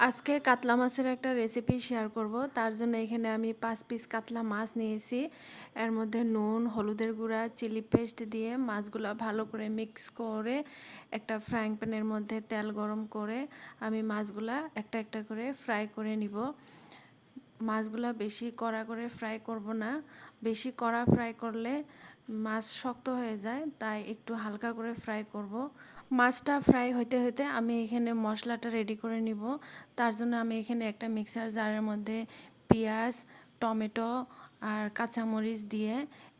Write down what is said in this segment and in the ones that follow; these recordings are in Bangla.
আজকে কাতলা মাছের একটা রেসিপি শেয়ার করব। তার জন্য এখানে আমি 5 পিস কাতলা মাছ নিয়েছি। এর মধ্যে নুন, হলুদের গুঁড়া, চিলি পেস্ট দিয়ে মাছগুলো ভালো করে মিক্স করে একটা ফ্রাইং প্যানের মধ্যে তেল গরম করে আমি মাছগুলা একটা একটা করে ফ্রাই করে নিব। মাছগুলা বেশি কড়া করে ফ্রাই করব না, বেশি কড়া ফ্রাই করলে মাছ শক্ত হয়ে যায়, তাই একটু হালকা করে ফ্রাই করব। মাছটা ফ্রাই হইতে হইতে আমি এখানে মশলাটা রেডি করে নিব। তার জন্য আমি এখানে একটা মিক্সার জারের মধ্যে পেঁয়াজ, টমেটো আর কাঁচামরিচ দিয়ে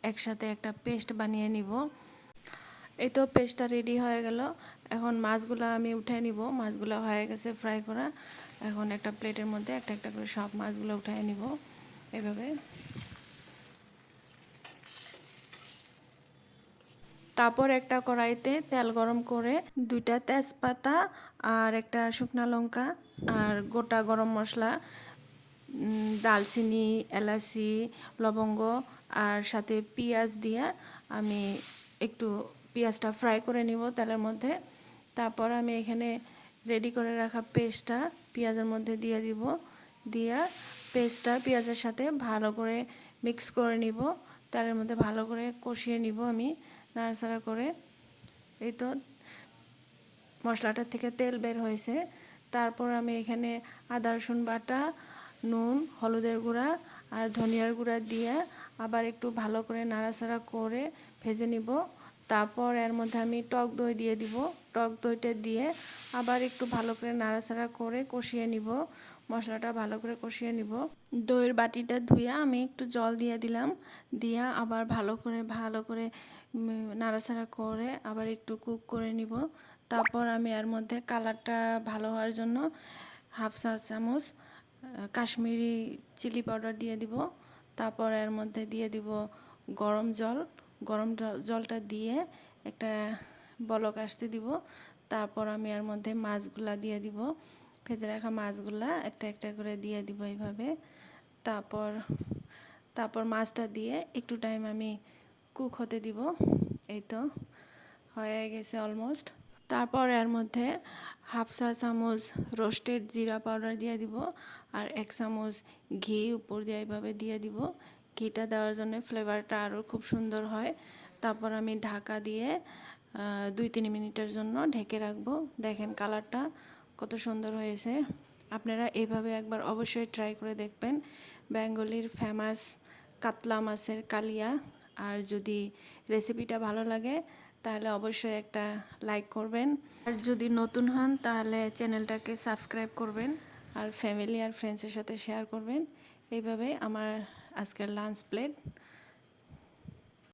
একসাথে একটা পেস্ট বানিয়ে নিব। এই তো পেস্টটা রেডি হয়ে গেল। এখন মাছগুলো আমি উঠে নিব। মাছগুলো হয়ে গেছে ফ্রাই করা। এখন একটা প্লেটের মধ্যে একটা একটা করে সব মাছগুলো উঠে নিব এভাবে। তারপর একটা কড়াইতে তেল গরম করে 2টা তেজপাতা আর একটা শুকনো লঙ্কা আর গোটা গরম মশলা, দালচিনি, এলাচি, লবঙ্গ আর সাথে পেঁয়াজ দিয়ে আমি একটু পেঁয়াজটা ফ্রাই করে নিব তেলের মধ্যে। তারপর আমি এখানে রেডি করে রাখা পেস্টটা পেঁয়াজের মধ্যে দিয়ে দিব। দিয়া পেস্টটা পেঁয়াজের সাথে ভালো করে মিক্স করে নিব। তেলের মধ্যে ভালো করে কষিয়ে নিব আমি নাড়াচাড়া করে। এই তো মশলাটার থেকে তেল বের হয়েছে। তারপর আমি এখানে আদা রসুন বাটা, নুন, হলুদের গুঁড়া আর ধনিয়ার গুঁড়া দিয়ে আবার একটু ভালো করে নাড়াচাড়া করে ভেজে নিব। তারপর এর মধ্যে আমি টক দই দিয়ে দিব। টক দইটা দিয়ে আবার একটু ভালো করে নাড়াচাড়া করে কষিয়ে নিব। মশলাটা ভালো করে কষিয়ে নিব। দইয়ের বাটিটা ধুয়ে আমি একটু জল দিয়ে দিলাম। দিয়ে আবার ভালো করে নাড়াচাড়া করে আবার একটু কুক করে নিব। তারপর আমি এর মধ্যে কালারটা ভালো হওয়ার জন্য হাফ চা চামচ কাশ্মীরি চিলি পাউডার দিয়ে দিব। তারপর এর মধ্যে দিয়ে দিব গরম জল। গরম জলটা দিয়ে একটা বলক আসতে দিব। তারপর আমি এর মধ্যে মাছগুলা দিয়ে দিব। ভেজে রাখা মাছগুলা একটা একটা করে দিয়ে দিব এইভাবে। তারপর তারপর মাছটা দিয়ে একটু টাইম আমি কুক হতে দিব। এই তো হয়ে গেছে অলমোস্ট। তারপর এর মধ্যে হাফ চা চামচ রোস্টেড জিরা পাউডার দিয়ে দিব আর 1 চামচ ঘি উপর দিয়ে এইভাবে দিয়ে দিব। ঘিটা দেওয়ার জন্য ফ্লেভারটা আরও খুব সুন্দর হয়। তারপর আমি ঢাকা দিয়ে 2-3 মিনিটের জন্য ঢেকে রাখবো। দেখেন কালারটা কত সুন্দর হয়েছে। আপনারা এইভাবে একবার অবশ্যই ট্রাই করে দেখবেন। বেঙ্গলির ফেমাস কাতলা মাছের কালিয়া। আর যদি রেসিপিটা ভালো লাগে তাহলে অবশ্যই একটা লাইক করবেন। আর যদি নতুন হন তাহলে চ্যানেলটাকে সাবস্ক্রাইব করবেন আর ফ্যামিলি আর ফ্রেন্ডসের সাথে শেয়ার করবেন। এইভাবে আমার আজকের লাঞ্চ প্লেট